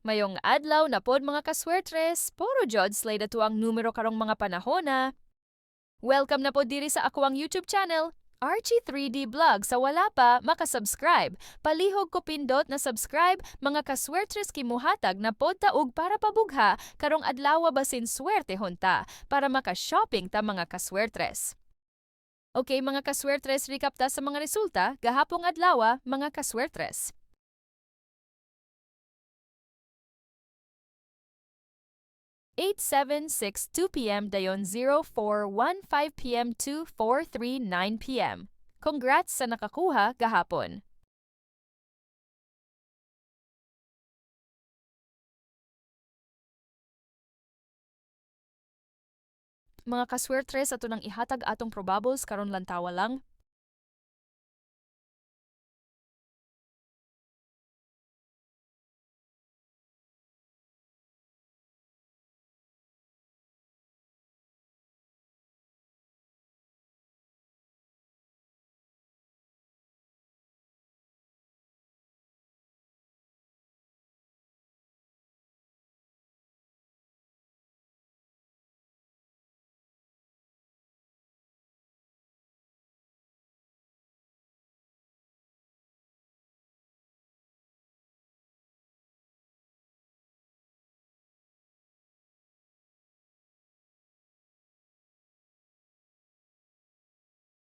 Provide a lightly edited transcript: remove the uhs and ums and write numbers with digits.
Mayong adlaw na pod mga kaswertres, puro jud slay dato ang numero karong mga panahona. Welcome na pod diri sa ako ang YouTube channel, Archie 3D Vlog. Sa wala pa, makasubscribe. Palihog ko pindot na subscribe, mga kaswertres kimuhatag na pod taog para pabugha, karong adlaw basin swerte honta, para maka-shopping ta mga kaswertres. Okay mga kaswertres, recap ta sa mga resulta, gahapong adlaw mga kaswertres. 8762 p.m. dayon 0415 p.m. to 439 p.m. Congrats sa nakakuha gahapon. Mga kaswertres ato nang ihatag atong probables karon lantawa lang.